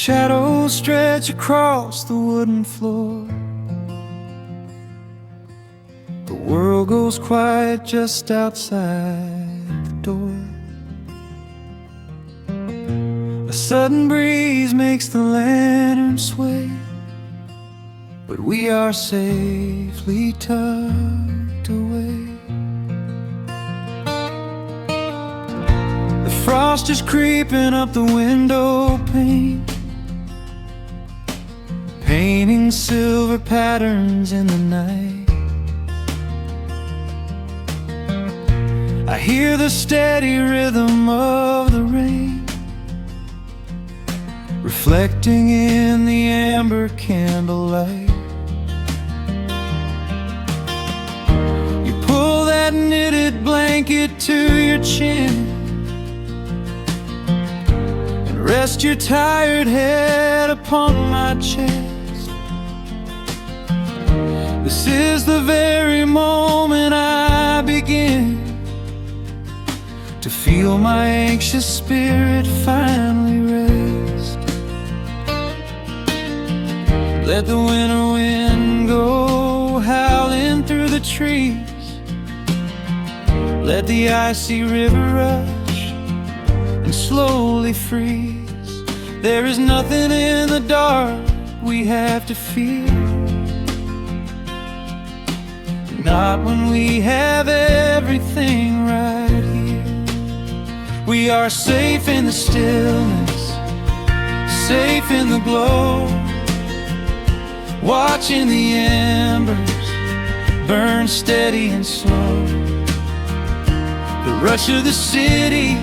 Shadows stretch across the wooden floor. The world goes quiet just outside the door. A sudden breeze makes the lantern sway, but we are safely tucked away. The frost is creeping up the window pane, painting silver patterns in the night. I hear the steady rhythm of the rain, reflecting in the amber candlelight. You pull that knitted blanket to your chin and rest your tired head upon my chest. This is the very moment I begin to feel my anxious spirit finally rest. Let the winter wind go howling through the trees. Let the icy river rush and slowly freeze. There is nothing in the dark we have to fear, not when we have everything right here. We are safe in the stillness, safe in the glow, watching the embers burn steady and slow. The rush of the city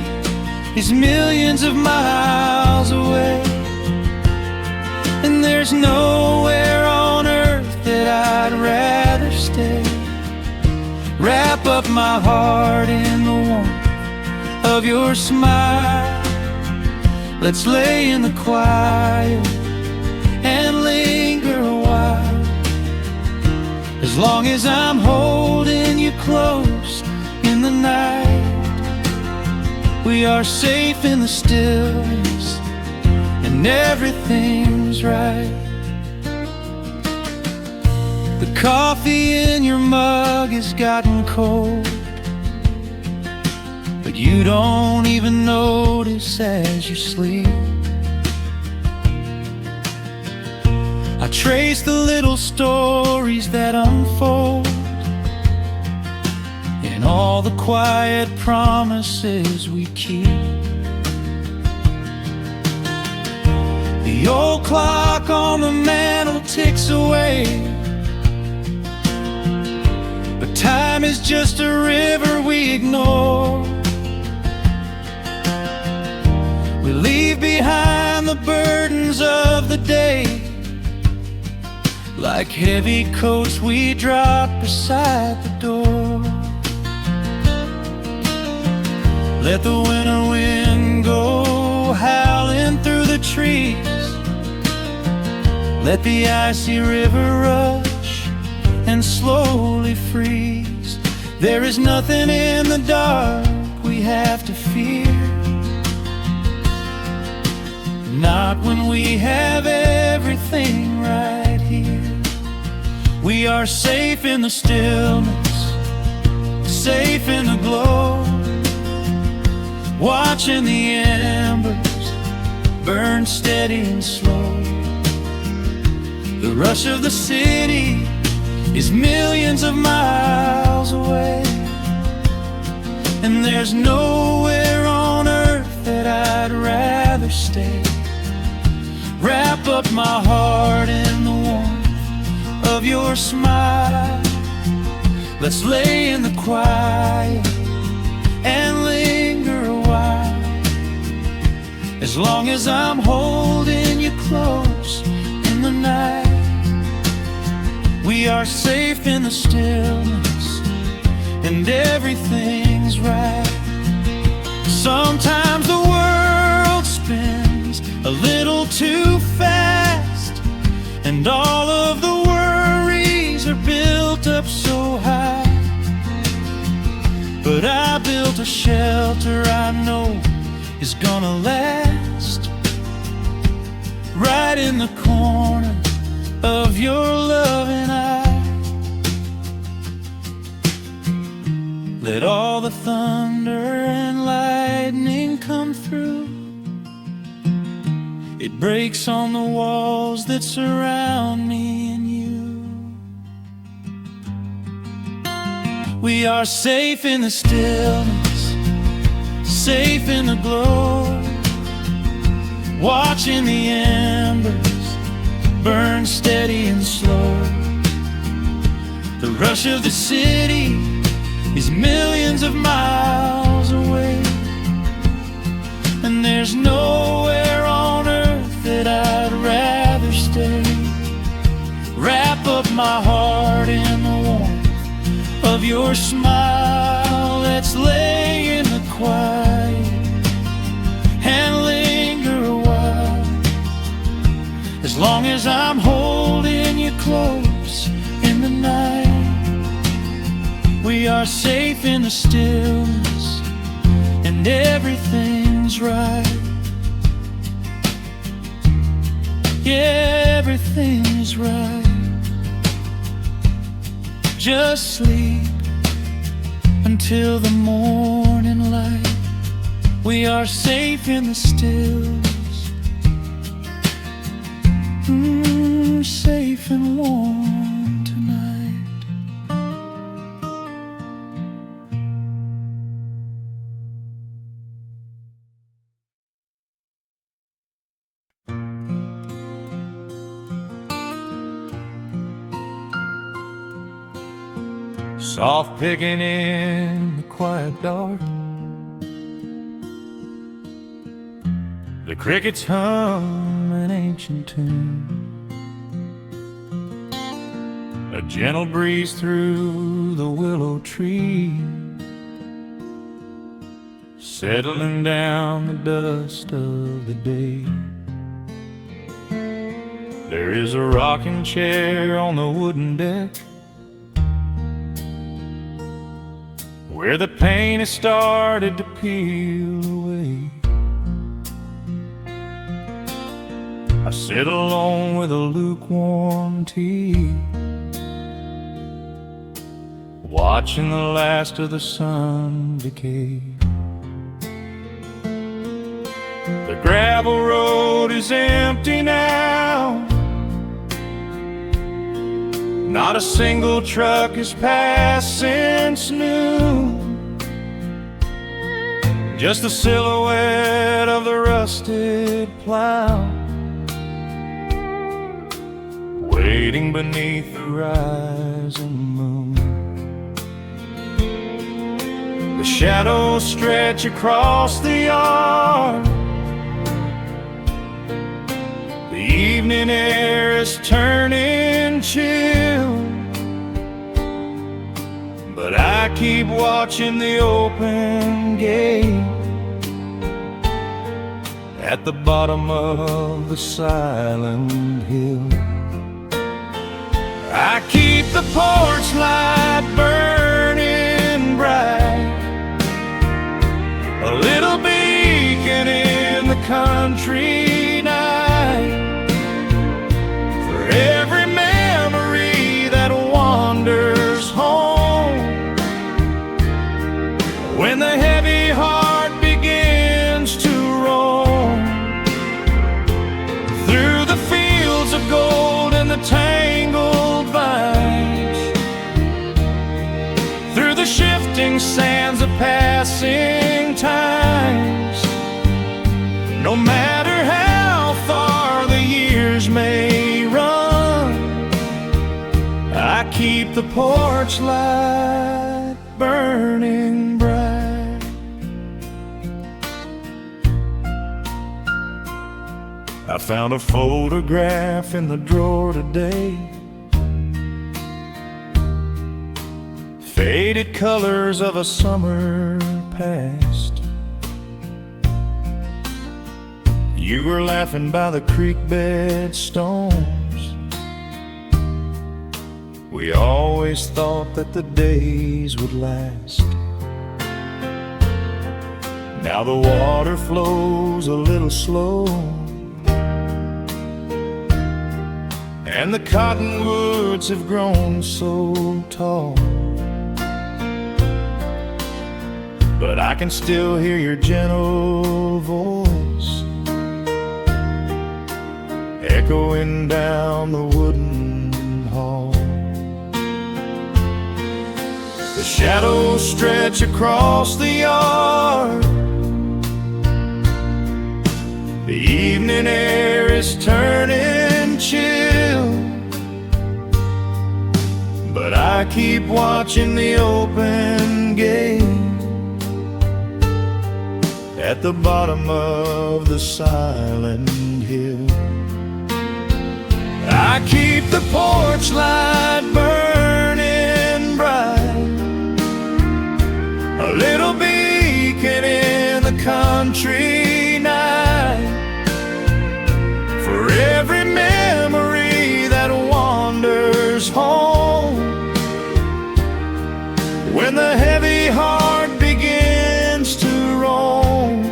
is millions of miles away, and there's nowhere on earth that I'd rather stay. Wrap up my heart in the warmth of your smile. Let's lay in the quiet and linger a while. As long as I'm holding you close in the night, we are safe in the stillness and everything's right. The coffee in your mug has gotten cold, but you don't even notice as you sleep. I trace the little stories that unfold in all the quiet promises we keep. The old clock on the mantle ticks away, but time is just a river we ignore. We leave behind the burdens of the day, like heavy coats we drop beside the door. Let the winter wind go howling through the trees. Let the icy river rush and slowly freeze. There is nothing in the dark we have to fear, not when we have everything right here. We are safe in the stillness, safe in the glow, watching the embers burn steady and slow. The rush of the city is millions of miles away, and there's nowhere on earth that I'd rather stay. Wrap up my heart in the warmth of your smile. Let's lay in the quiet and linger a while. As long as I'm holding you close in the night, we are safe in the stillness and everything's right. Sometimes the world spins a little too fast, and all of the worries are built up so high. But I built a shelter I know is gonna last. in the corner of your loving eye. Let all the thunder and lightning come through. It breaks on the walls that surround me and you. We are safe in the stillness, safe in the glow, watching the embers burn steady and slow. The rush of the city is millions of miles away, and there's nowhere on earth that I'd rather stay. Wrap up my heart in the warmth of your smile. Let's lay in the quiet and linger a while. As long as I'm holding you close in the night, we are safe in the stillness, and everything's right. Yeah, everything is right. Just sleep until the morning light. We are safe in the stillness, safe and warm tonight. Soft picking in the quiet dark, the crickets hum an ancient tune, a gentle breeze through the willow tree, settling down the dust of the day. There is a rocking chair on the wooden deck, where the paint has started to peel away. I sit alone with a lukewarm tea, watching the last of the sun decay. The gravel road is empty now, not a single truck has passed since noon. Just the silhouette of the rusted plow, waiting beneath the rising moon. The shadows stretch across the yard, the evening air is turning chill, but I keep watching the open gate at the bottom of the silent hill. I keep the porch light burning bright, a little beacon in the country night, for every memory that wanders home. When the heavy heart begins to roam through the fields of gold and the tangled vines, through the shifting sands of passing times, no matter how far the years may run, I keep the porch light burning bright. I found a photograph in the drawer today, faded colors of a summer past. You were laughing by the creek bed stones. We always thought that the days would last. Now the water flows a little slow, and the cottonwoods have grown so tall. But I can still hear your gentle voice echoing down the wooden hall. The shadows stretch across the yard. The evening air is turning chill, but I keep watching the open gate at the bottom of the silent hill. I keep the porch light burning bright, a little beacon in the country night, for every memory that wanders home. When the heavy heart begins to roam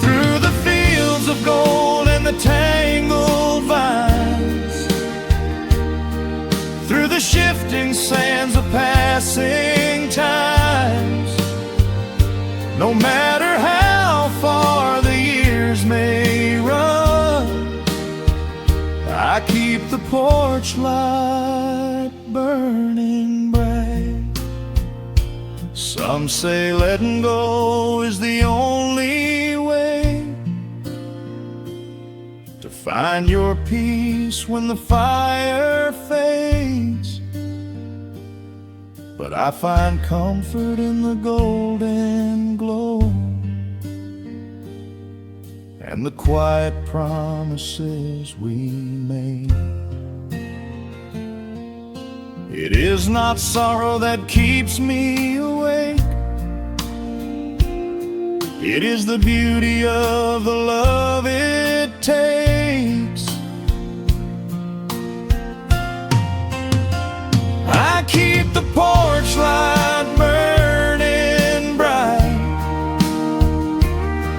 through the fields of gold and the tangled vines, through the shifting sands of passing times, no matter how far the years may run, I keep the porch light burning bright. Some say letting go is the only way to find your peace when the fire fades, but I find comfort in the golden glow and the quiet promises we made. It is not sorrow that keeps me awake, it is the beauty of the love it takes. I keep the porch light burning bright,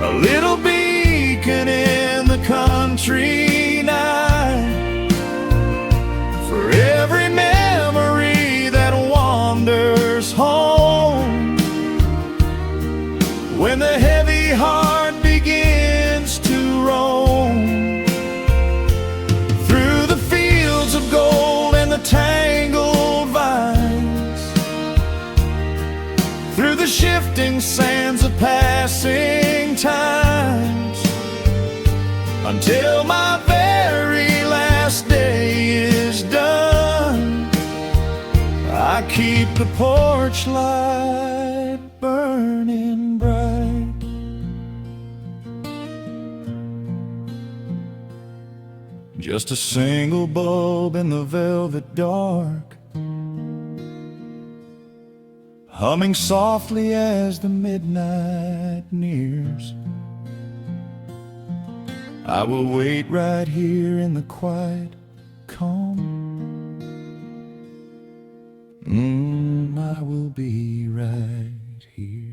a little beacon in the country night, for every memory that wanders home. When the heavy heart begins to roam through the fields of gold and the tangled vines, through the shifting sands of passing times, until my very last day is done, I keep the porch light burning bright. Just a single bulb in the velvet dark, humming softly as the midnight nears. I will wait right here in the quiet calm. I will be right here.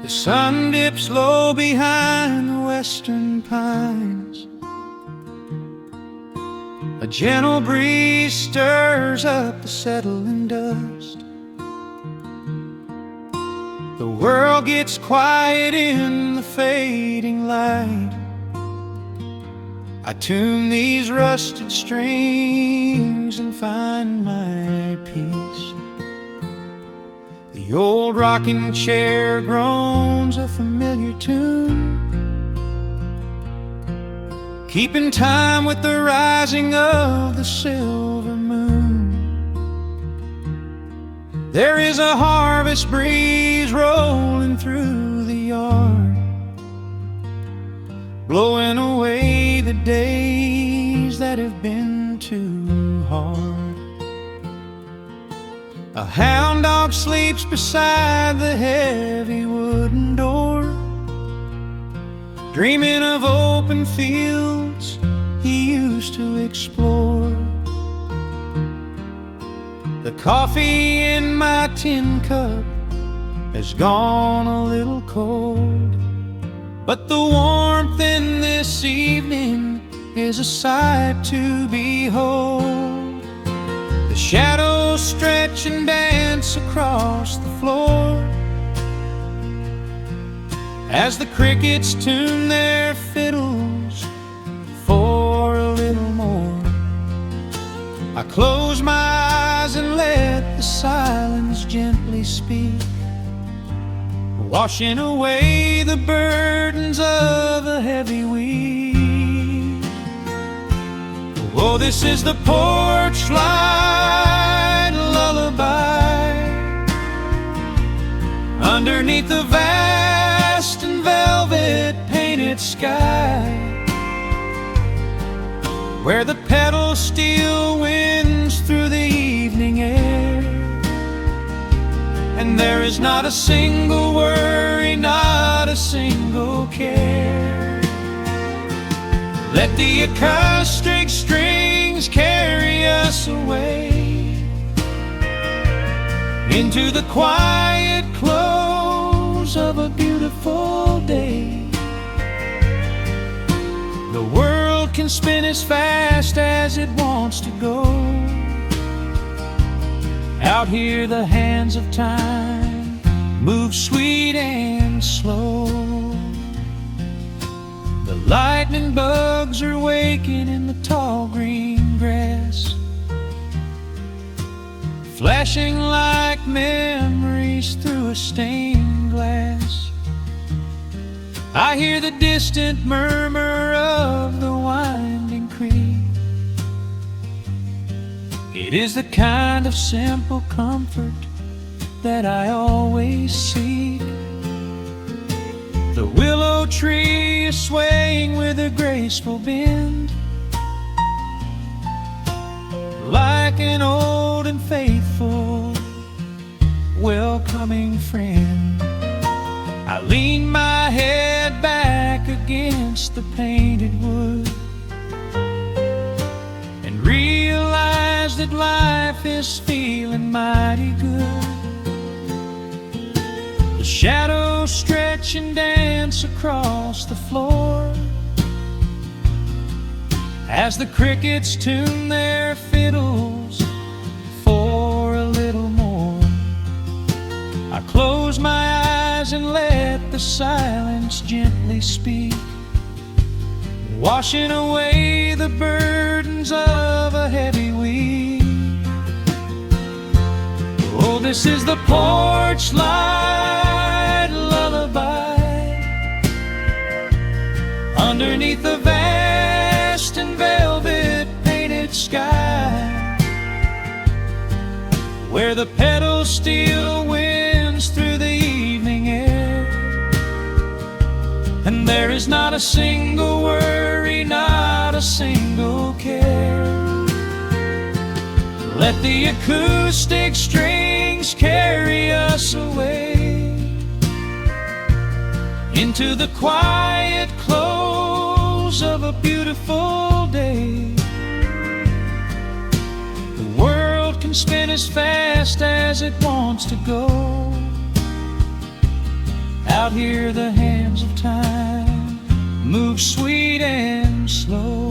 The sun dips low behind the western pines. A gentle breeze stirs up the settling dust. The world gets quiet in the fading light. I tune these rusted strings and find my peace. The old rocking chair groans a familiar tune, keeping time with the rising of the silver moon. There is a harvest breeze rolling through the yard, blowing away the days that have been too hard. A hound dog sleeps beside the heavy wooden door, dreaming of open fields he used to explore. The coffee in my tin cup has gone a little cold, but the warmth in this evening is a sight to behold. The shadows stretch and dance across the floor as the crickets tune their fiddles for a little more. I close my eyes and let the silence gently speak, washing away the burdens of a heavy week. Oh, this is the porch light lullaby underneath the vast and velvet painted sky, where the pedal steel winds through the evening air, and there is not a single worry, not a single care. Let the acoustic strings carry us away into the quiet close of a beautiful day. The world can spin as fast as it wants to go. Out here the hands of time move sweet and slow. The lightning bugs are waking in the tall green grass, flashing like memories through a stained glass. I hear the distant murmur of the winding creek. It is the kind of simple comfort that I always seek. The willow tree is swaying with a graceful bend, like an old and faithful welcoming friend. I lean my head back against the painted wood and realize that life is feeling mighty good. The shadows stretch and dance across the floor as the crickets tune their fiddles for a little more. I close my eyes and let the silence gently speak, washing away the burdens of a heavy week. Oh, this is the porch light lullaby underneath the vast and velvet painted sky, where the pedal steel winds through the evening air, and there is not a single worry, not a single care. Let the acoustic strings carry us away into the quiet close of a beautiful day. The world can spin as fast as it wants to go. Out here the hands of time move sweet and slow.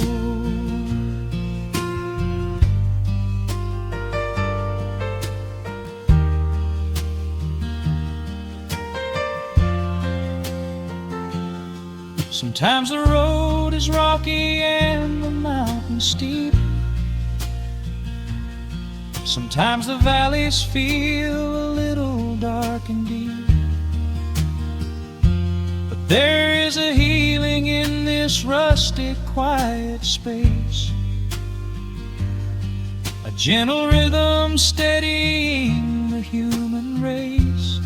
Sometimes the road is rocky and the mountain steep. Sometimes the valleys feel a little dark and deep. But there is a healing in this rustic, quiet space, a gentle rhythm steadying the human race.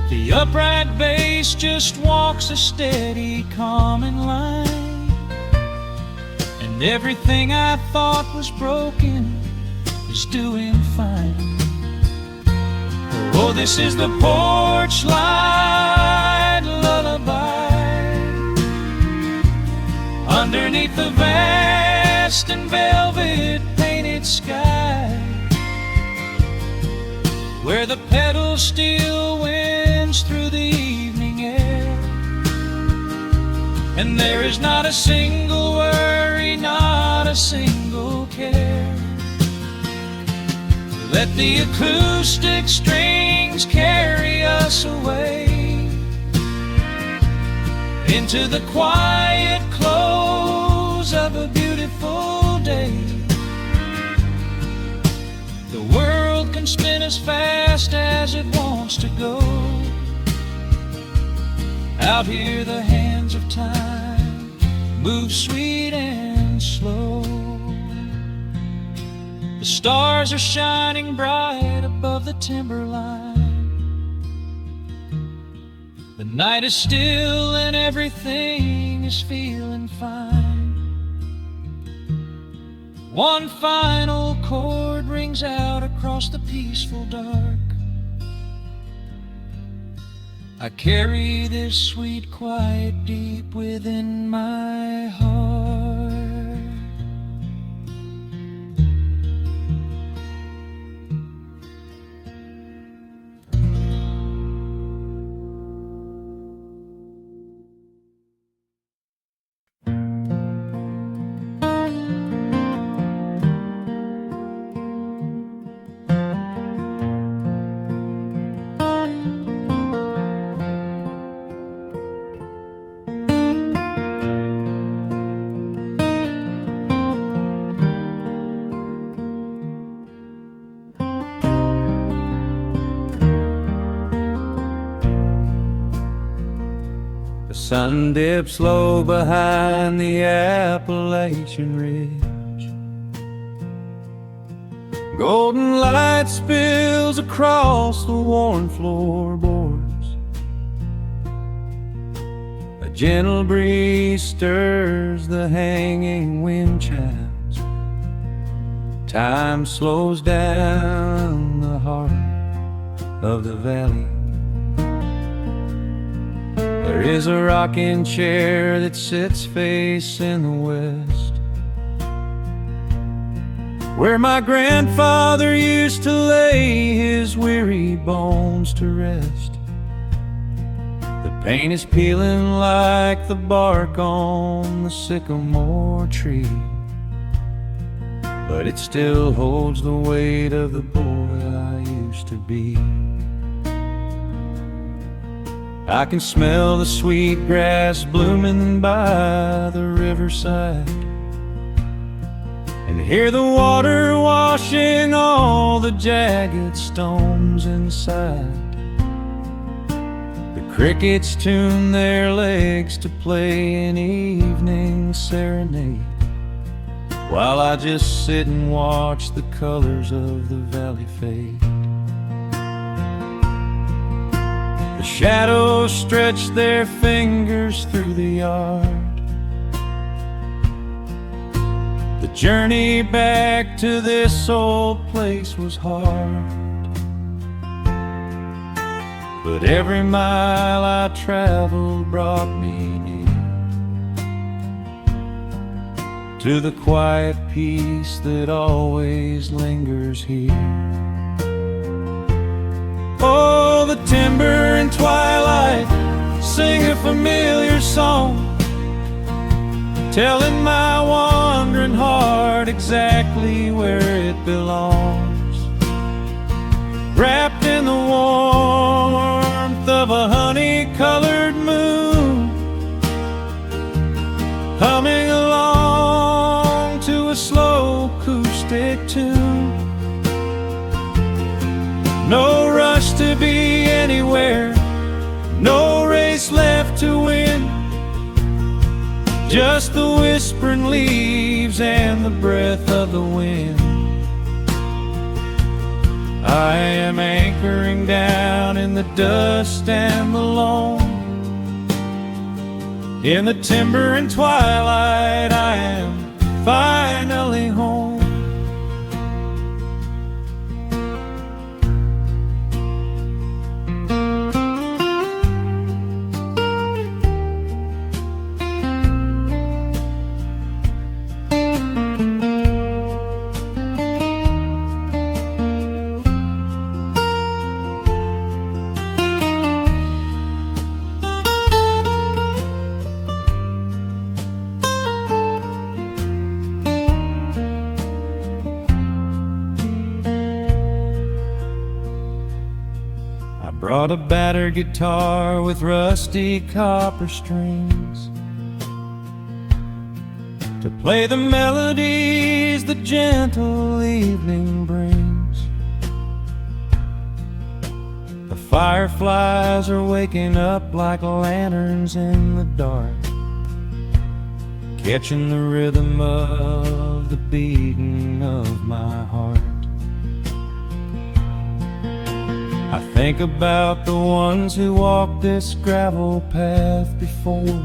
The upright bass just walks a steady, calming line, and everything I thought was broken is doing fine. Oh, this is the porch light lullaby underneath the vast and velvet painted sky, where the petals still winds through the evening air, and there is not a single worry, not a single care. Let the acoustic strings carry us away into the quiet close of a beautiful day. The world can spin as fast as it wants to go. Out here the hands of time move sweet and slow. The stars are shining bright above the timberline. The night is still and everything is feeling fine. One final chord rings out across the peaceful dark. I carry this sweet quiet deep within my heart. The sun dips low behind the Appalachian Ridge. Golden light spills across the worn floorboards. A gentle breeze stirs the hanging wind chimes. Time slows down the heart of the valley. There is a rocking chair that sits facing the west, where my grandfather used to lay his weary bones to rest. The paint is peeling like the bark on the sycamore tree, but it still holds the weight of the boy I used to be. I can smell the sweet grass blooming by the riverside, and hear the water washing all the jagged stones inside. The crickets tune their legs to play an evening serenade, while I just sit and watch the colors of the valley fade. The shadows stretch their fingers through the yard. The journey back to this old place was hard, but every mile I traveled brought me near to the quiet peace that always lingers here. Oh, the timber and twilight sing a familiar song, telling my wandering heart exactly where it belongs. Wrapped in the warmth of a honey-colored moon, humming along to a slow acoustic tune. No rush to be anywhere, no race left to win, just the whispering leaves and the breath of the wind. I am anchoring down in the dust and the loam. In the timber and twilight I am finally home. brought a battered guitar with rusty copper strings to play the melodies the gentle evening brings. The fireflies are waking up like lanterns in the dark, catching the rhythm of the beating of my heart. I think about the ones who walked this gravel path before,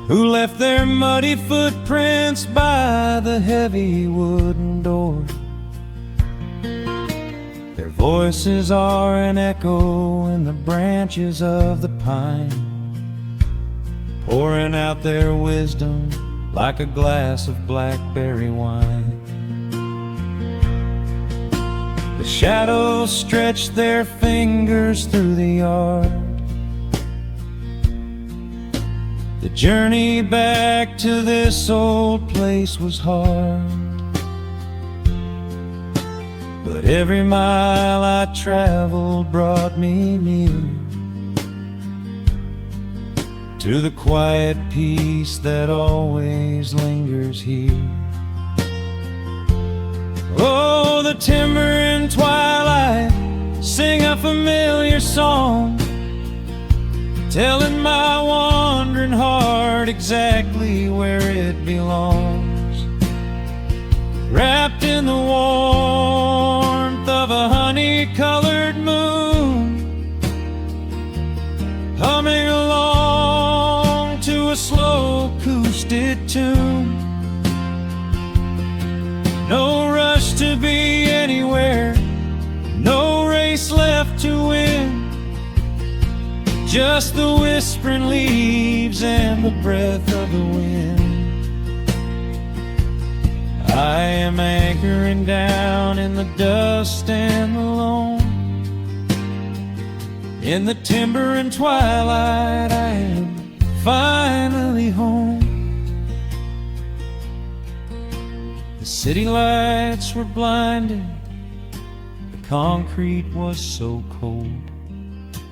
who left their muddy footprints by the heavy wooden door. Their voices are an echo in the branches of the pine, pouring out their wisdom like a glass of blackberry wine. The shadows stretch their fingers through the yard. The journey back to this old place was hard, but every mile I traveled brought me near to the quiet peace that always lingers here. Oh, the timber and twilight sing a familiar song, telling my wandering heart exactly where it belongs. Wrapped in the warmth of a honey-colored moon, humming along to a slow acoustic tune. No rush to be anywhere, no race left to win, just the whispering leaves and the breath of the wind. I am anchoring down in the dust and the loam. In the timber and twilight I am finally home. The city lights were blinding, the concrete was so cold.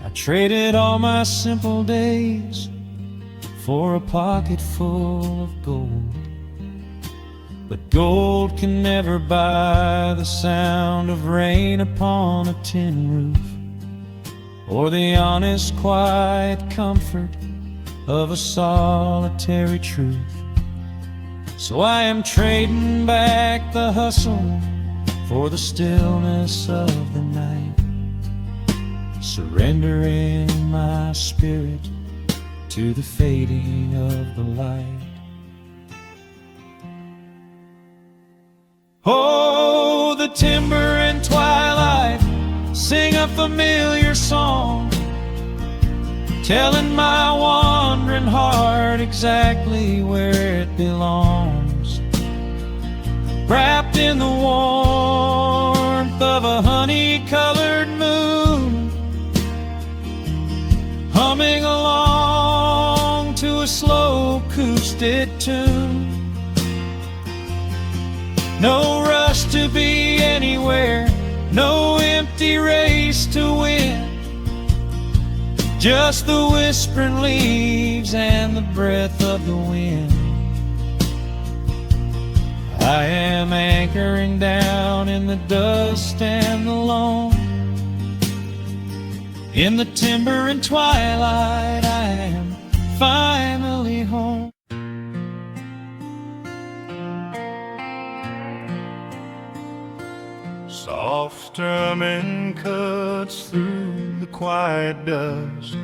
I traded all my simple days for a pocket full of gold. But gold can never buy the sound of rain upon a tin roof, or the honest, quiet comfort of a solitary truth. So I am trading back the hustle for the stillness of the night, surrendering my spirit to the fading of the light. Oh, the timber and twilight sing a familiar song, telling my wandering heart exactly where it belongs. Wrapped in the warmth of a honey-colored moon, humming along to a slow acoustic tune. No rush to be anywhere, no empty race to win, just the whispering leaves and the breath of the wind. I am anchoring down in the dust and the loam. In the timber and twilight I am finally home. Soft strumming cuts through the quiet dusk.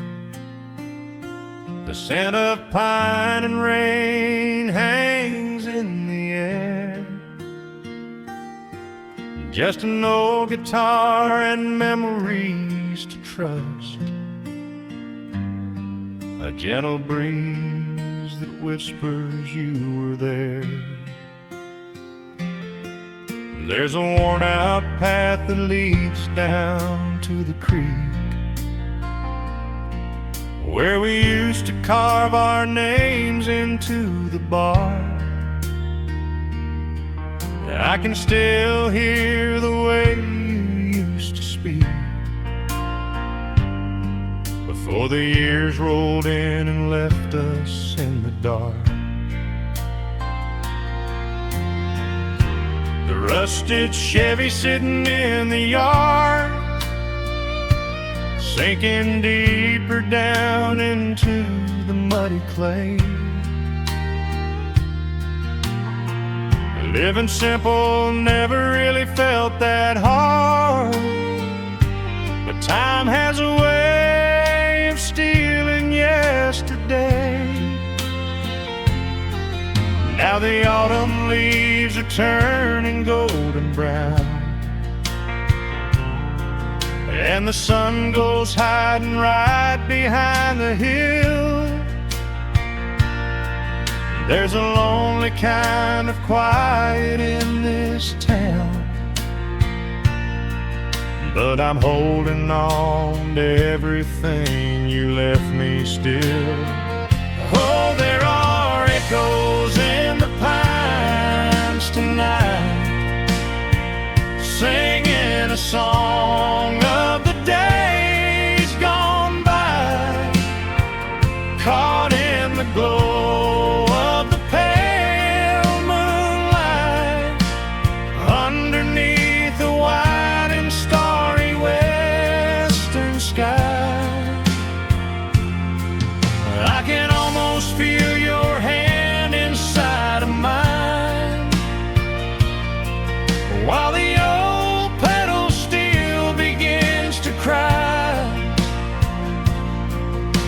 The scent of pine and rain hangs in the air. Just an old guitar and memories to trust, a gentle breeze that whispers you were there. There's a worn-out path that leads down to the creek, where we used to carve our names into the bark. I can still hear the way you used to speak, Oh, the years rolled in and left us in the dark. The rusted Chevy sitting in the yard, sinking deeper down into the muddy clay. Living simple never really felt that hard, but time has a way of stealing yesterday. Now the autumn leaves are turning golden brown, and the sun goes hiding right behind the hill. There's a lonely kind of quiet in this town, but I'm holding on to everything you left me still. Oh, there are echoes in the pines tonight, singing a song of the days gone by, caught in the glow of the pale moonlight, underneath the wide and starry western sky. I can almost feel your hand inside of mine, while the old pedal steel begins to cry.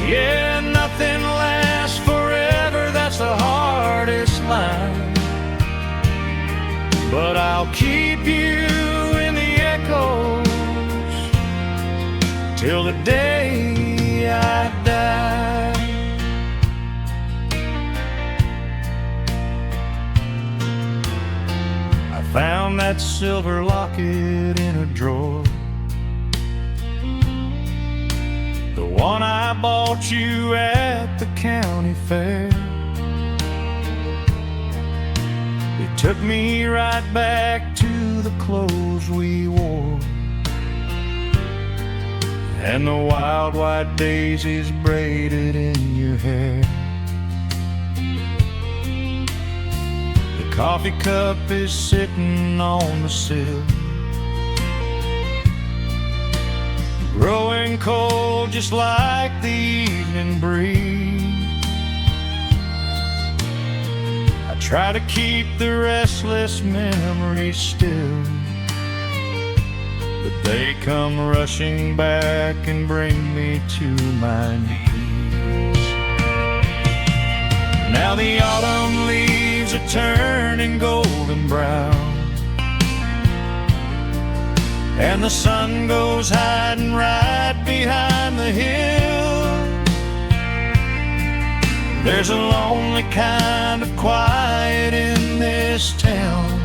Yeah, nothing lasts forever, that's the hardest line, but I'll keep you in the echoes till the day I die. I found that silver locket in a drawer, the one I bought you at the county fair. It took me right back to the clothes we wore, and the wild white daisies braided in your hair. The coffee cup is sitting on the sill, growing cold just like the evening breeze. I try to keep the restless memories still, but they come rushing back and bring me to my knees. Now the autumn leaves are turning golden brown, and the sun goes hiding right behind the hill. There's a lonely kind of quiet in this town,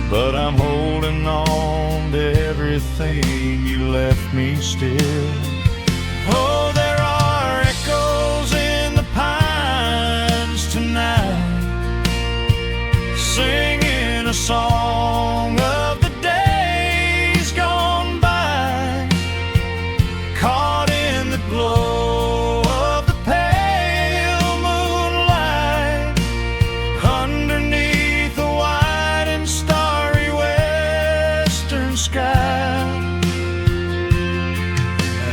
but I'm holding on to everything you left me still. Oh, there are echoes in the pines tonight, singing a song of the days gone by, caught in the glow of the pale moonlight, underneath the wide and starry western sky.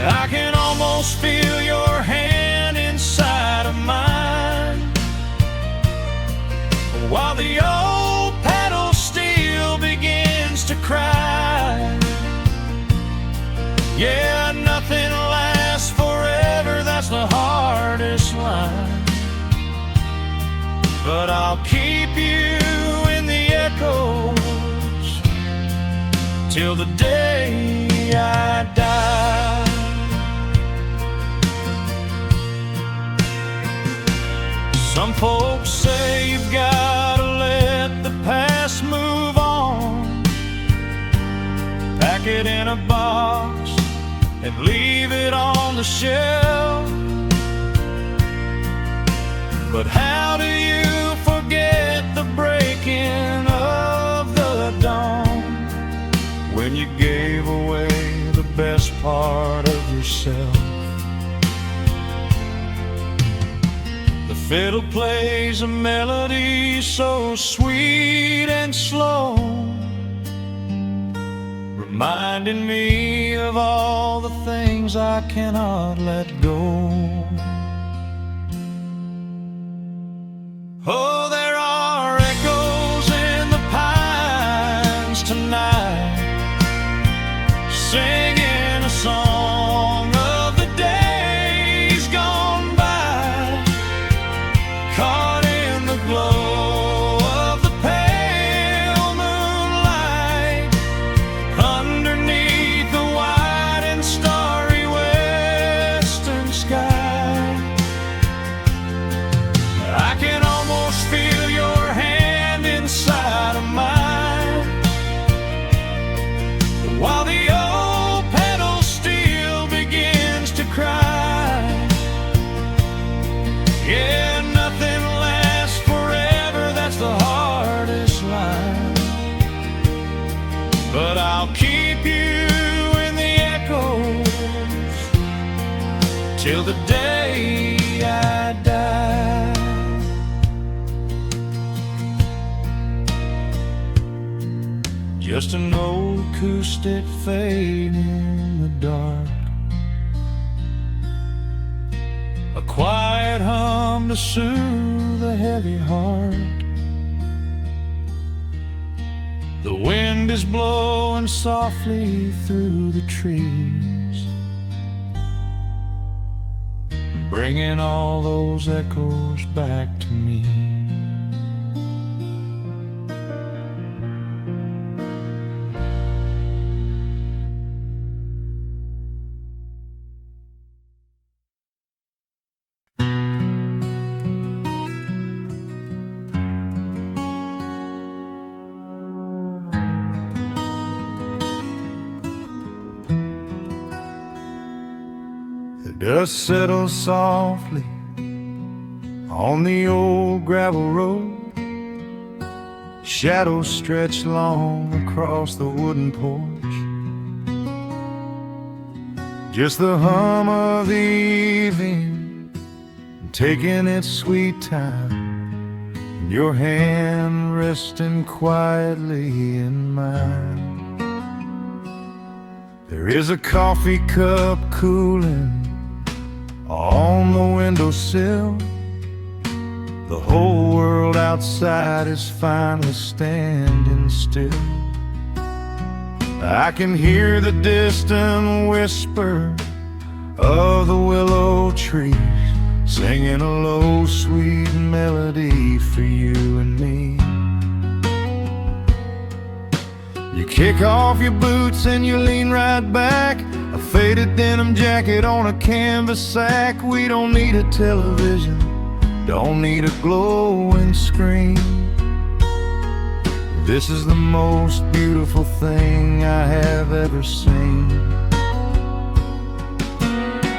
I can almost feel your hand inside of mine, while the old pedal steel begins to cry. Yeah, nothing lasts forever, that's the hardest line, but I'll keep you in the echoes till the day I die. Some folks say you've gotta let the past move on, pack it in a box and leave it on the shelf. But how do you forget the breaking of the dawn, when you gave away the best part of yourself? fiddle plays a melody so sweet and slow, reminding me of all the things I cannot let go. Oh, there are echoes in the pines tonight, singing a song of the days gone by, caught in the glow of the pale moonlight, underneath the wide and starry western sky. I can almost feel your hand inside of mine, while the old pedal steel begins to cry. Yeah, nothing lasts forever, that's the hardest line, but I'll keep you in the echoes till the day I die. Just an old acoustic fade in the dark, a quiet hum to soothe a heavy heart. The wind is blowing softly through the trees, bringing all those echoes back to me. The dust settles softly on the old gravel road, shadows stretch long across the wooden porch. Just the hum of the evening taking its sweet time, your hand resting quietly in mine. There is a coffee cup cooling on the windowsill. The whole world outside is finally standing still. I can hear the distant whisper of the willow trees, singing a low, sweet melody for you and me. You kick off your boots and you lean right back, a faded denim jacket on a canvas sack. We don't need a television, don't need a glowing screen. This is the most beautiful thing I have ever seen.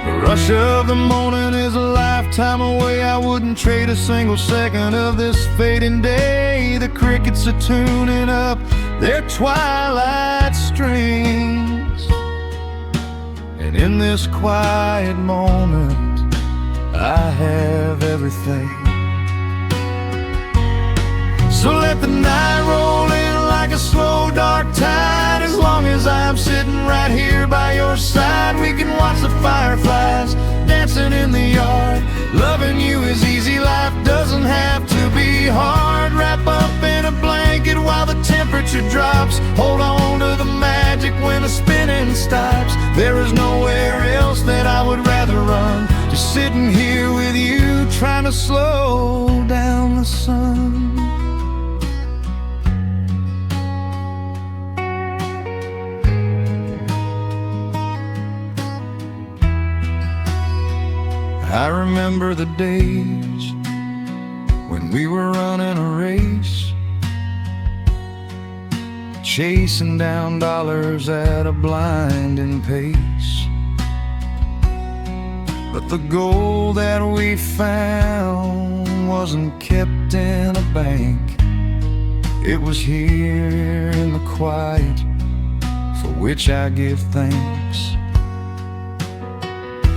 The rush of the morning is a lifetime away. I wouldn't trade a single second of this fading day. The crickets are tuning up their twilight strings, and in this quiet moment I have everything. So let the night roll in like a slow dark tide. As long as I'm sitting right here by your side, we can watch the fireflies dancing in the yard. Loving you is easy, life doesn't have to be hard. Wrap up in a blanket while the temperature drops. Hold on to the magic when the spinning stops. There is nowhere else that I would rather run, just sitting here with you, trying to slow down the sun. I remember the days when we were running a race, chasing down dollars at a blinding pace. But the gold that we found wasn't kept in a bank. It was here in the quiet, for which I give thanks.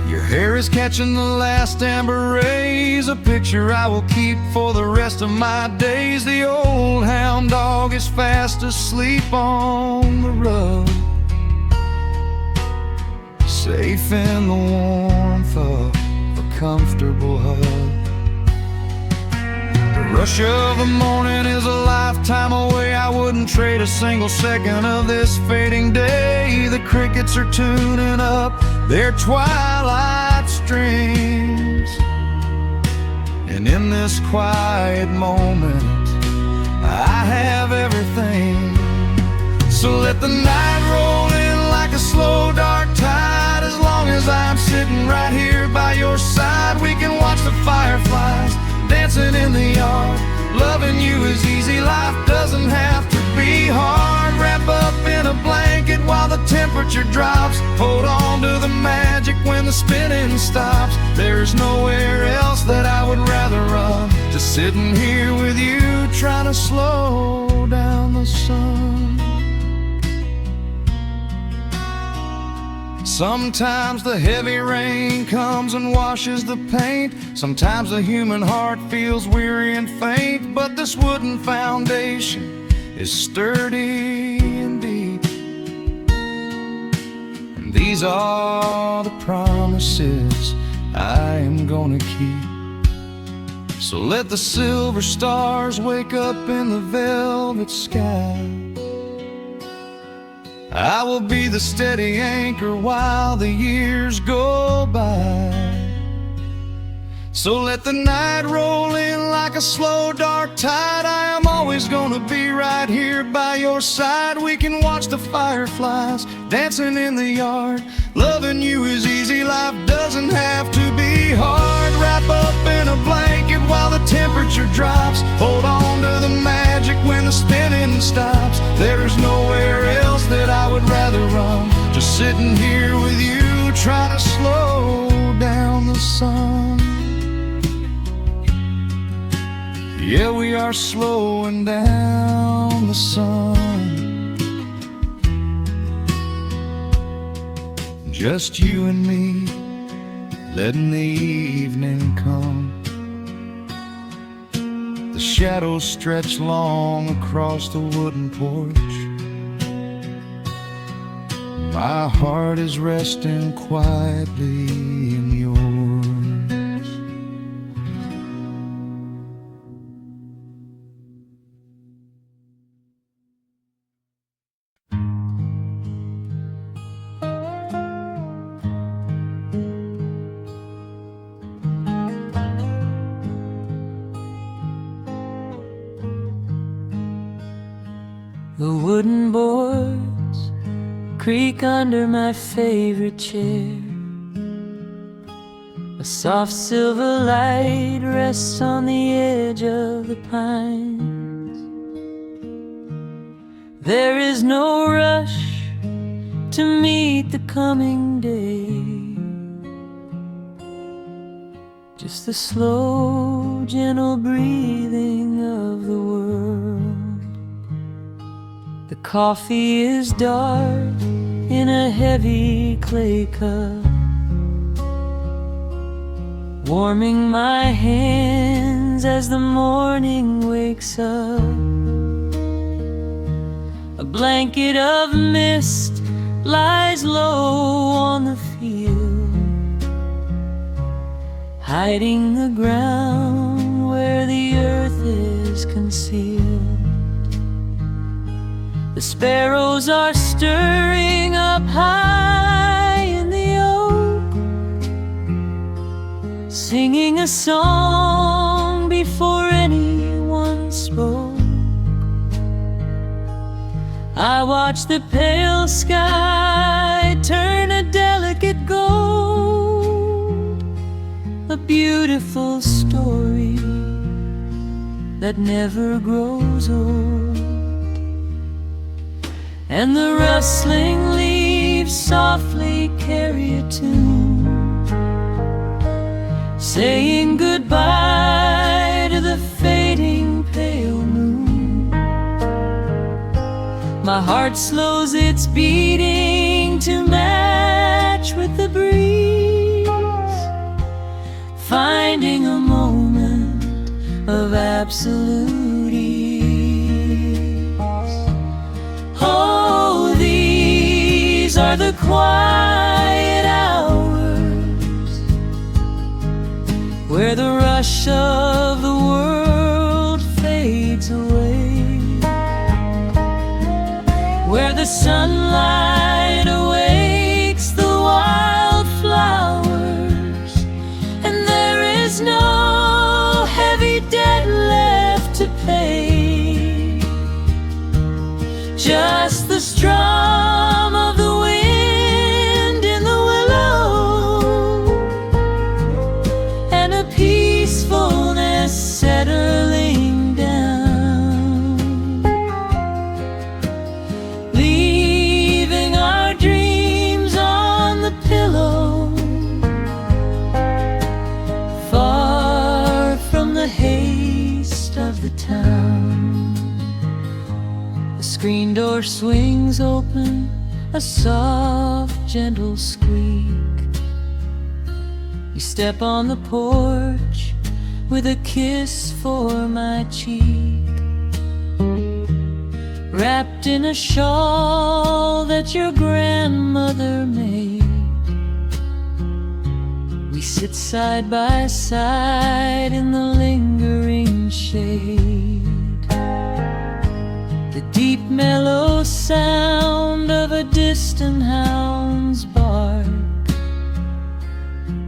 Your hair is catching the last amber rays, a picture I will keep for the rest of my days. The old hound dog is fast asleep on the rug, safe in the warmth of a comfortable hug. The rush of the morning is a lifetime away. I wouldn't trade a single second of this fading day. The crickets are tuning up their twilight strings, and in this quiet moment I have everything. So let the night roll in like a slow dark tide. As long as I'm sitting right here by your side, we can watch the fireflies dancing in the yard. Loving you is easy, life doesn't have to be hard. Wrap up in a blanket while the temperature drops. Hold on to the magic when the spinning stops. There's nowhere else that I would rather run, just sitting here with you, trying to slow down the sun. Sometimes the heavy rain comes and washes the paint. Sometimes the human heart feels weary and faint. But this wooden foundation is sturdy and deep, and these are the promises I am gonna keep. So let the silver stars wake up in the velvet sky. I will be the steady anchor while the years go by. So let the night roll in like a slow dark tide. I am always gonna be right here by your side. We can watch the fireflies dancing in the yard. Loving you is easy, life doesn't have to be hard. Wrap up in a blanket while the temperature drops. Hold on to the magic when the spinning stops. There's nowhere else that I would rather run, just sitting here with you, trying to slow down the sun. Yeah, we are slowing down the sun. Just you and me, letting the evening come. The shadows stretch long across the wooden porch. My heart is resting quietly in yours. The wooden boards creak under my favorite chair. A soft silver light rests on the edge of the pines. There is no rush to meet the coming day, just the slow, gentle breathing of the world. The coffee is dark in a heavy clay cup, warming my hands as the morning wakes up. A blanket of mist lies low on the field, hiding the ground where the earth is concealed. The sparrows are stirring up high in the oak, singing a song before anyone spoke. I watch the pale sky turn a delicate gold, a beautiful story that never grows old. And the rustling leaves softly carry a tune, saying goodbye to the fading pale moon. My heart slows its beating to match with the breeze, finding a moment of absolute ease. Oh, these are the quiet hours where the rush of the world fades away, where the sunlight awakes the wildflowers, and there is no heavy debt left to pay, just the strum of the wind in the willow, and a peacefulness settling down, leaving our dreams on the pillow, far from the haste of the town. The screen door swings open, a soft, gentle squeak. You step on the porch with a kiss for my cheek, wrapped in a shawl that your grandmother made. We sit side by side in the lingering shade. The deep mellow sound of a distant hound's bark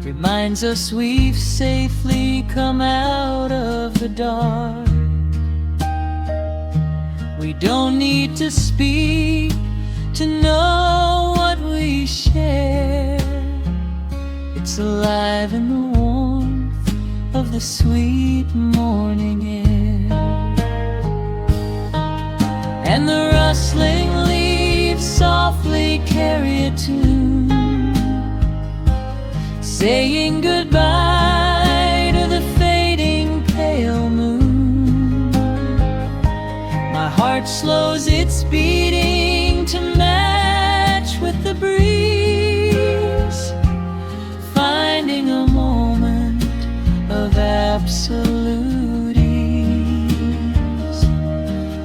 reminds us we've safely come out of the dark. We don't need to speak to know what we share. It's alive in the warmth of the sweet morning air, and the rustling leaves softly carry a tune, saying goodbye to the fading pale moon. My heart slows its beating to match with the breeze, finding a moment of absolute ease.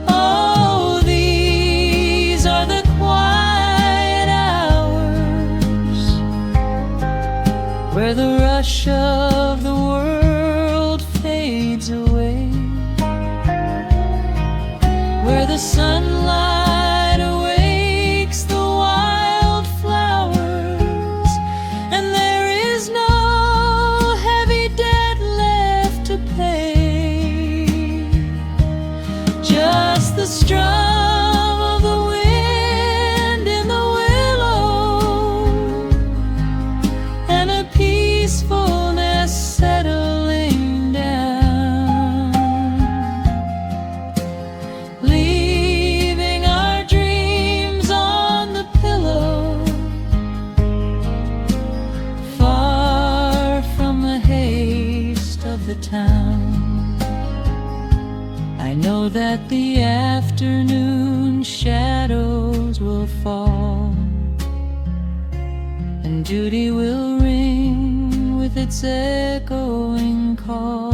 Oh, these are the quiet hours where the rush of the world fades away, where the sunlight awakes the wildflowers, and there is no heavy debt left to pay, just the strum of the wind in the willow, and a peacefulness settling down, leaving our dreams on the pillow, far from the haste of the town. I know that the afternoon shadows will fall, and duty will ring with its echoing call.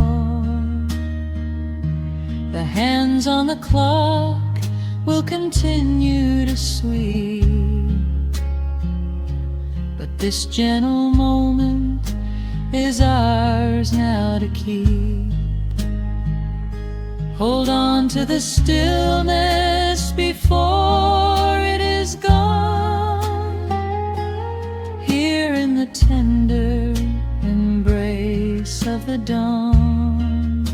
The hands on the clock will continue to sweep, but this gentle moment is ours now to keep. Hold on to the stillness before it is gone, here in the tender embrace of the dawn.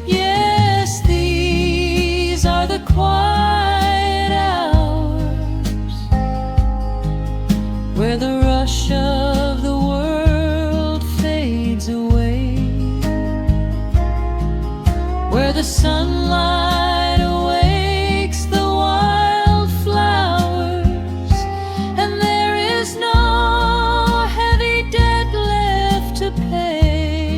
Yes, these are the quiet hours where the rush of the world fades away, where the sunlight awakes the wildflowers, and there is no heavy debt left to pay,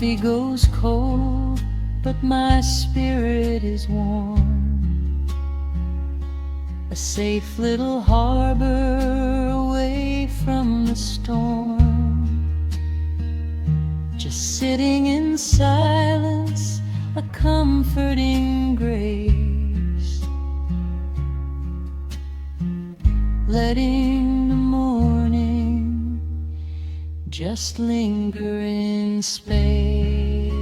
coffee goes cold, but my spirit is warm. A safe little harbor away from the storm. Just sitting in silence, a comforting grace, letting the morning just linger in space.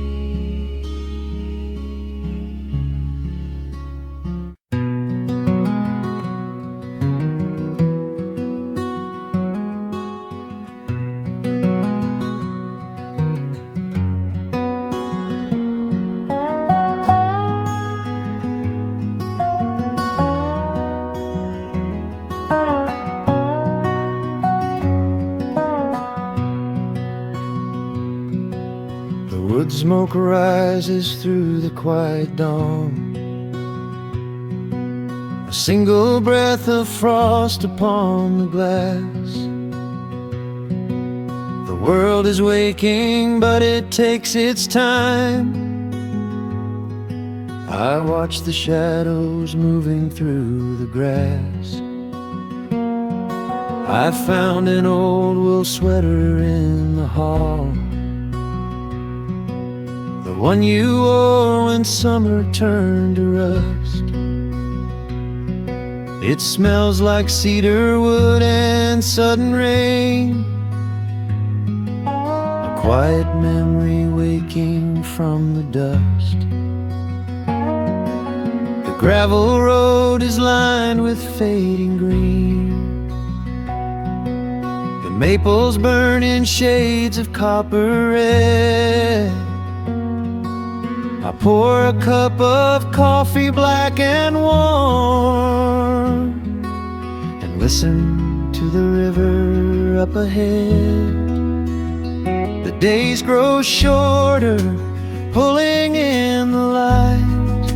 Wood smoke rises through the quiet dawn. A single breath of frost upon the glass. The world is waking, but it takes its time. I watch the shadows moving through the grass. I found an old wool sweater in the hall, the one you wore when summer turned to rust. It smells like cedar wood and sudden rain, a quiet memory waking from the dust. The gravel road is lined with fading green. The maples burn in shades of copper red. I pour a cup of coffee black and warm, and listen to the river up ahead. The days grow shorter, pulling in the light.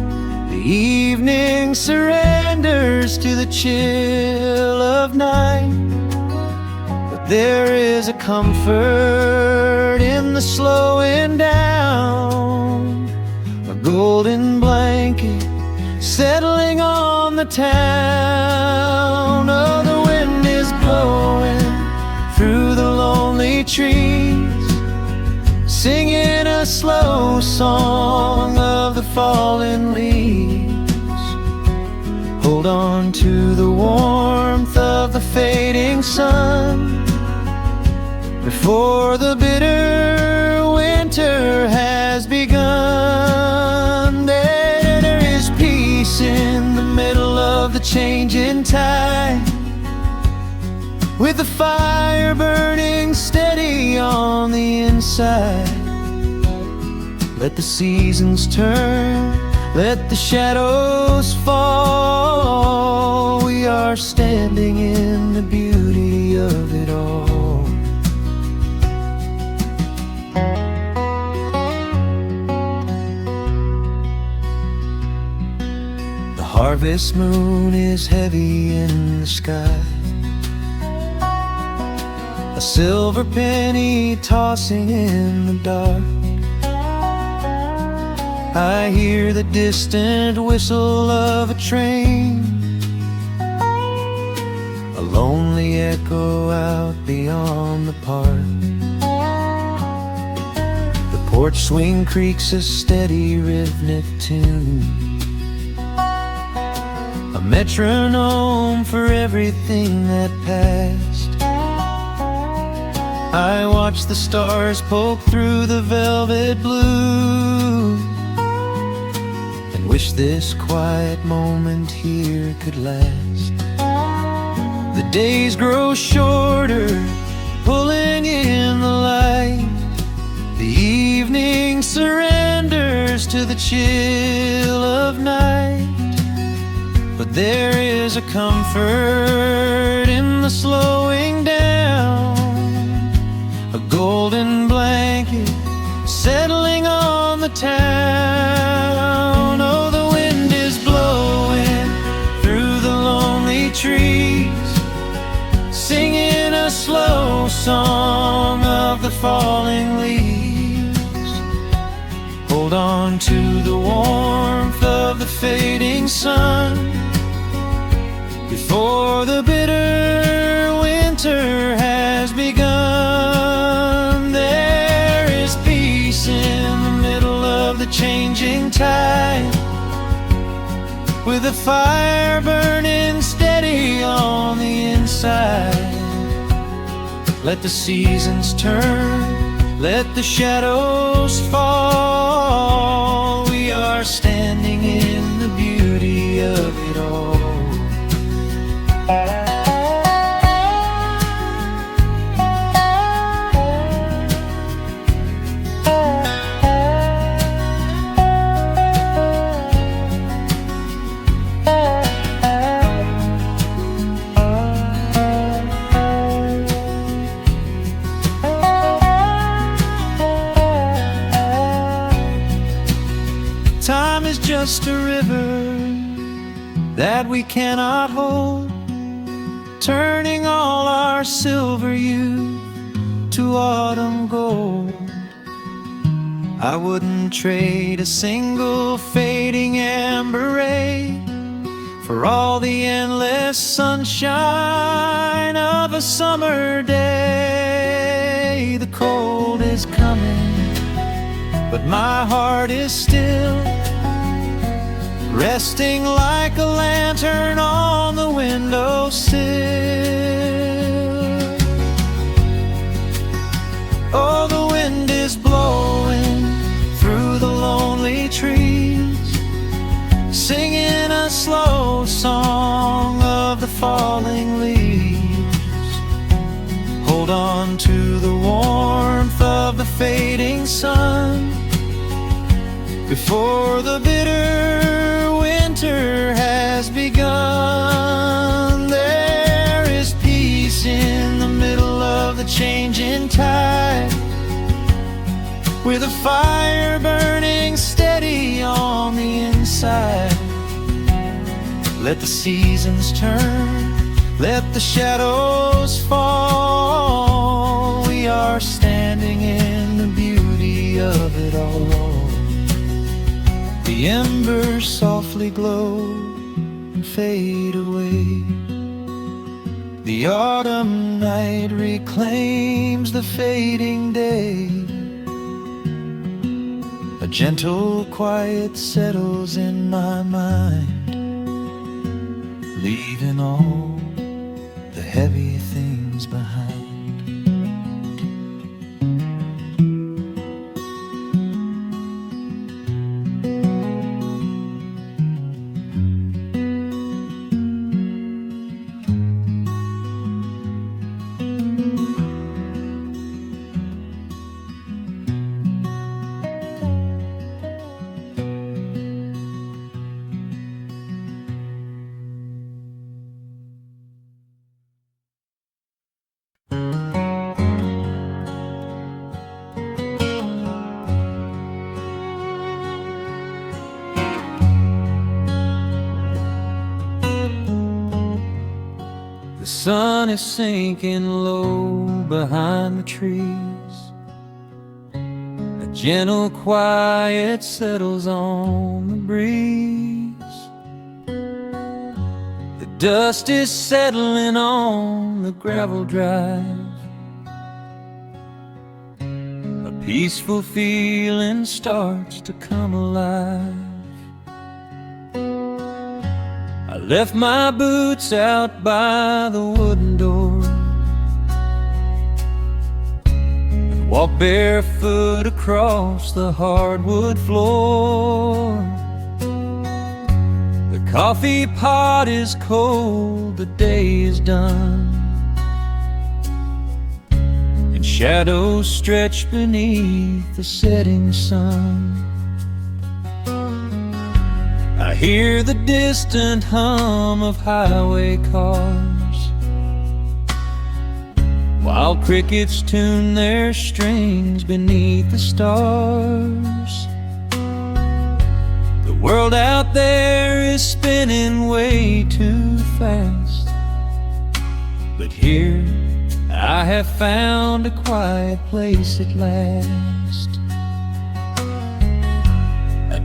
The evening surrenders to the chill of night. But there is a comfort in the slowing down, a golden blanket settling on the town. Oh, the wind is blowing through the lonely trees, singing a slow song of the fallen leaves. Hold on to the warmth of the fading sun before the bitter winter has begun. There is peace in the middle of the changing tide, with the fire burning steady on the inside. Let the seasons turn, let the shadows fall. We are standing in the beauty of it all. The harvest moon is heavy in the sky, a silver penny tossing in the dark. I hear the distant whistle of a train, a lonely echo out beyond the park. The porch swing creaks a steady rhythmic tune, a metronome for everything that passed. I watch the stars poke through the velvet blue, and wish this quiet moment here could last. The days grow shorter, pulling in the light. The evening surrenders to the chill of night. But there is a comfort in the slowing down, a golden blanket settling on the town. Oh, the wind is blowing through the lonely trees, singing a slow song of the falling leaves. on to the warmth of the fading sun. Before the bitter winter has begun, there is peace in the middle of the changing tide, with a fire burning steady on the inside. Let the seasons turn, let the shadows fall. We are standing in the beauty of it all. Time is just a river that we cannot hold, turning all our silver youth to autumn gold. I wouldn't trade a single fading amber ray for all the endless sunshine of a summer day. The cold is coming, but my heart is still resting like a lantern on the windowsill. Oh, the wind is blowing through the lonely trees, singing a slow song of the falling leaves. Hold on to the warmth of the fading sun, before the bitter winter has begun. There is peace in the middle of the changing tide, with a fire burning steady on the inside. Let the seasons turn, let the shadows fall. We are standing in the beauty of it all. The embers softly glow and fade away. The autumn night reclaims the fading day. A gentle quiet settles in my mind, leaving all the heavy things behind. The sun is sinking low behind the trees. A gentle quiet settles on the breeze. The dust is settling on the gravel drive. A peaceful feeling starts to come alive. I left my boots out by the wooden door and walked barefoot across the hardwood floor. The coffee pot is cold, the day is done, and shadows stretch beneath the setting sun. I hear the distant hum of highway cars, while crickets tune their strings beneath the stars. The world out there is spinning way too fast, but here I have found a quiet place at last.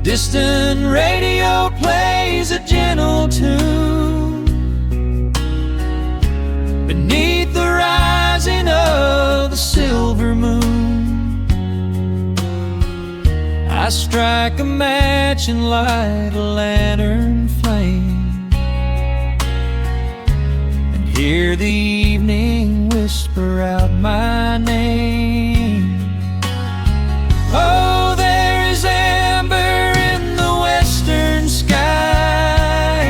distant radio plays a gentle tune beneath the rising of the silver moon. I strike a match and light a lantern flame, and hear the evening whisper out my name. Oh, there is amber in the western sky,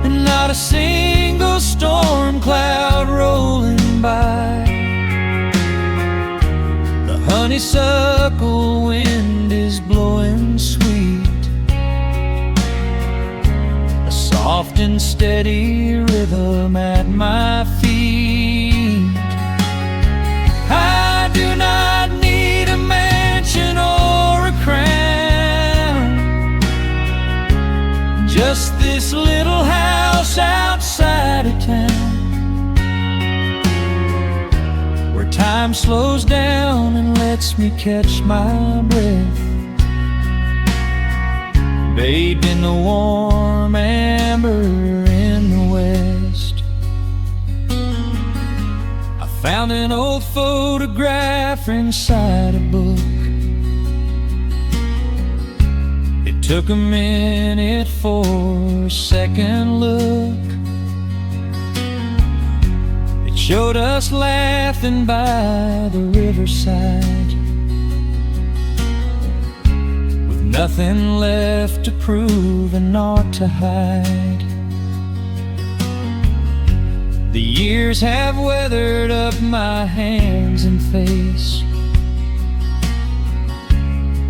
and not a single storm cloud rolling by. The honeysuckle wind is blowing sweet, a soft and steady rhythm at my feet. I do not need a mansion or a crown, just this little house outside of town, where time slows down and lets me catch my breath, bathed in the warm amber in the west. I found an old photograph inside a book. It took a minute for a second look. It showed us laughing by the riverside, with nothing left to prove and naught to hide. The years have weathered up my hands and face,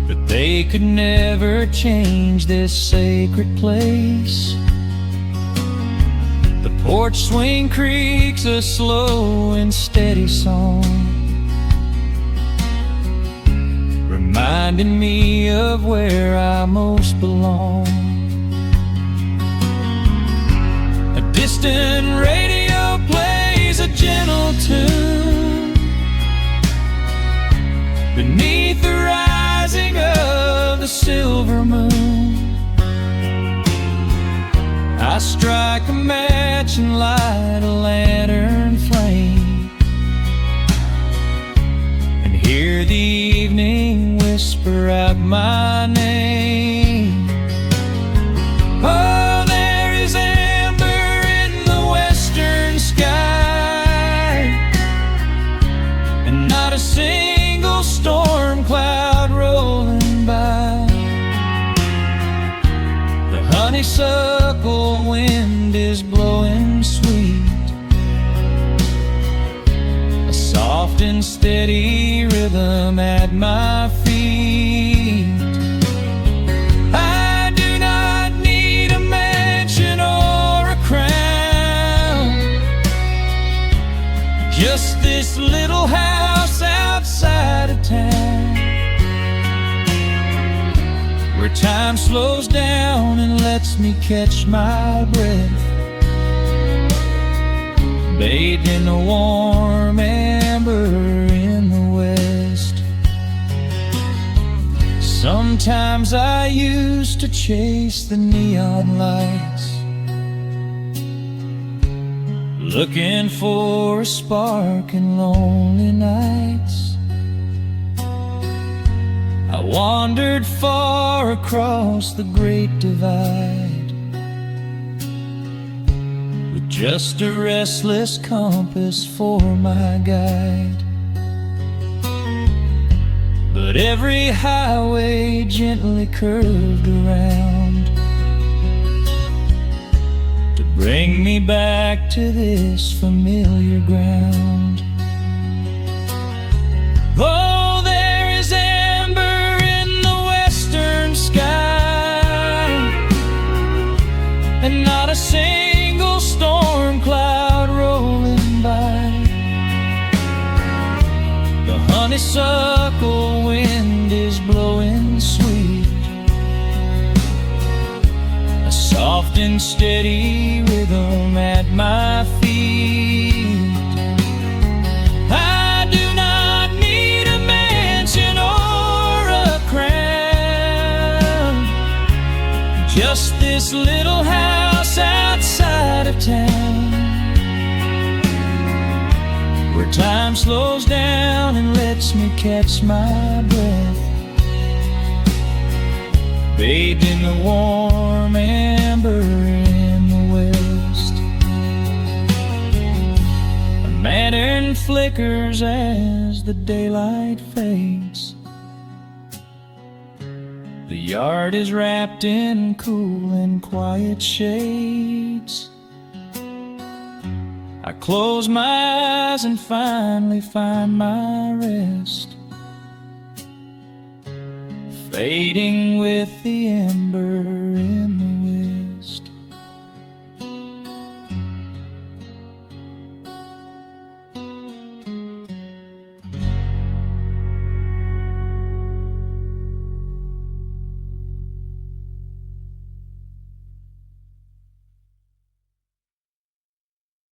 but they could never change this sacred place. The porch swing creaks a slow and steady song, reminding me of where I most belong. A distant radio plays a gentle tune beneath the rising of the silver moon. I strike a match and light a lantern flame, and hear the evening whisper out my name. Oh, there is amber in the western sky, and not a single storm cloud rolling by. The honeysuckle wind is blowing sweet, a soft and steady rhythm at my feet. I do not need a mansion or a crown, just this little house outside of town, where time slows down and lets me catch my breath, bathed in the warm amber in the west. Sometimes I used to chase the neon lights, looking for a spark in lonely nights. I wandered far across the great divide, with just a restless compass for my guide. But every highway gently curved around to bring me back to this familiar ground. Oh, there is amber in the western sky, and not a single storm cloud rolling by. The honeysuckle wind is blowing sweet, a soft and steady rhythm at my feet. I do not need a mansion or a crown, Just this little house outside of town, where time slows down and lets me catch my breath, bathed in the warm amber in the west. A lantern flickers as the daylight fades. The yard is wrapped in cool and quiet shades. I close my eyes and finally find my rest, fading with the embers